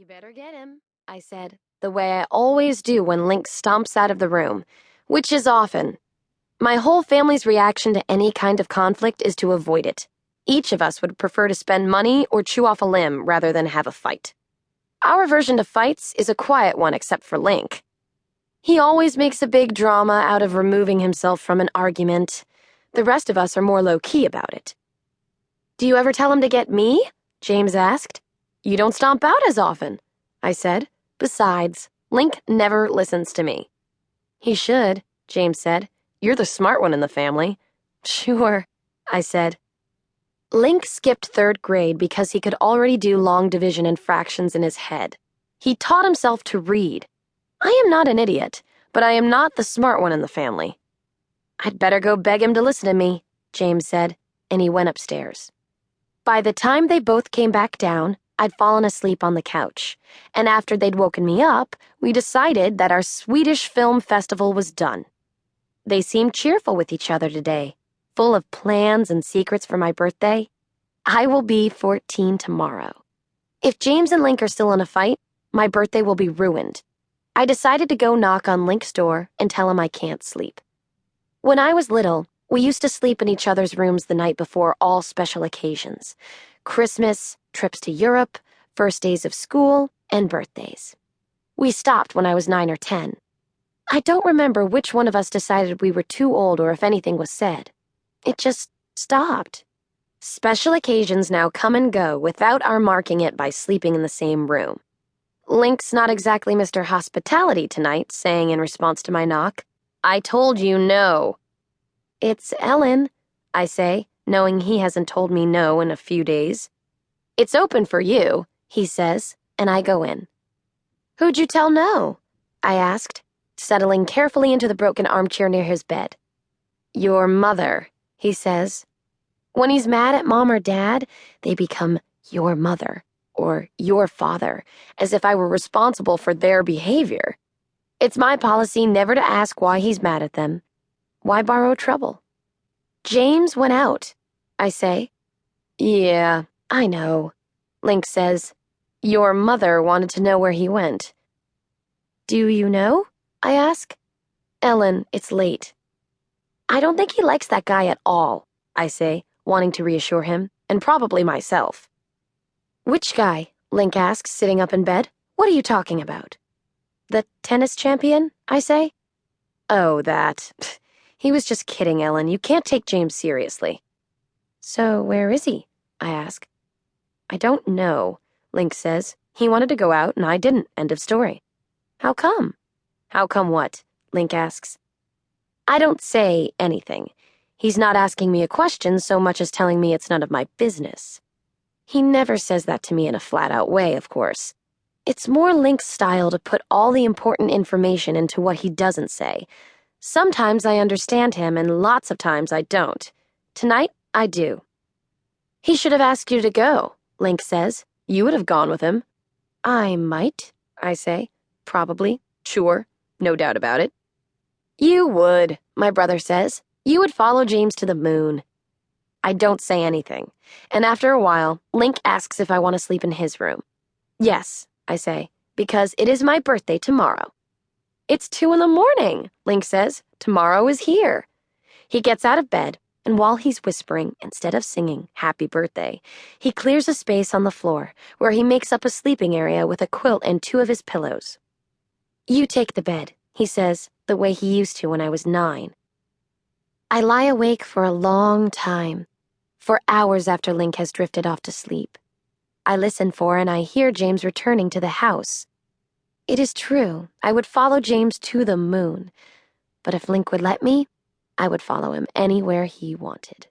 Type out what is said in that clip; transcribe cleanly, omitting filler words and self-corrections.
You better get him, I said, the way I always do when Link stomps out of the room, which is often. My whole family's reaction to any kind of conflict is to avoid it. Each of us would prefer to spend money or chew off a limb rather than have a fight. Our version to fights is a quiet one except for Link. He always makes a big drama out of removing himself from an argument. The rest of us are more low-key about it. Do you ever tell him to get me? James asked. You don't stomp out as often, I said. Besides, Link never listens to me. He should, James said. You're the smart one in the family. Sure, I said. Link skipped third grade because he could already do long division and fractions in his head. He taught himself to read. I am not an idiot, but I am not the smart one in the family. I'd better go beg him to listen to me, James said, and he went upstairs. By the time they both came back down, I'd fallen asleep on the couch, and after they'd woken me up, we decided that our Swedish film festival was done. They seemed cheerful with each other today, full of plans and secrets for my birthday. I will be 14 tomorrow. If James and Link are still in a fight, my birthday will be ruined. I decided to go knock on Link's door and tell him I can't sleep. When I was little, we used to sleep in each other's rooms the night before all special occasions. Christmas, trips to Europe, first days of school, and birthdays. We stopped when I was 9 or 10. I don't remember which one of us decided we were too old or if anything was said. It just stopped. Special occasions now come and go without our marking it by sleeping in the same room. Link's not exactly Mr. Hospitality tonight, saying in response to my knock, I told you no. It's Ellen, I say, knowing he hasn't told me no in a few days. It's open for you, he says, and I go in. Who'd you tell no? I asked, settling carefully into the broken armchair near his bed. Your mother, he says. When he's mad at Mom or Dad, they become your mother or your father, as if I were responsible for their behavior. It's my policy never to ask why he's mad at them. Why borrow trouble? James went out, I say. Yeah, I know, Link says. Your mother wanted to know where he went. Do you know? I ask. Ellen, it's late. I don't think he likes that guy at all, I say, wanting to reassure him, and probably myself. Which guy? Link asks, sitting up in bed. What are you talking about? The tennis champion, I say. Oh, that. He was just kidding, Ellen. You can't take James seriously. So where is he? I ask. I don't know, Link says. He wanted to go out, and I didn't. End of story. How come? How come what? Link asks. I don't say anything. He's not asking me a question so much as telling me it's none of my business. He never says that to me in a flat-out way, of course. It's more Link's style to put all the important information into what he doesn't say. Sometimes I understand him, and lots of times I don't. Tonight, I do. He should have asked you to go, Link says. You would have gone with him. I might, I say. Probably. Sure. No doubt about it. You would, my brother says. You would follow James to the moon. I don't say anything, and after a while, Link asks if I want to sleep in his room. Yes, I say, because it is my birthday tomorrow. It's 2 a.m, Link says. Tomorrow is here. He gets out of bed, and while he's whispering, instead of singing happy birthday, he clears a space on the floor where he makes up a sleeping area with a quilt and 2 of his pillows. You take the bed, he says, the way he used to when I was 9. I lie awake for a long time, for hours after Link has drifted off to sleep. I listen for and I hear James returning to the house. It is true, I would follow James to the moon, but if Link would let me, I would follow him anywhere he wanted.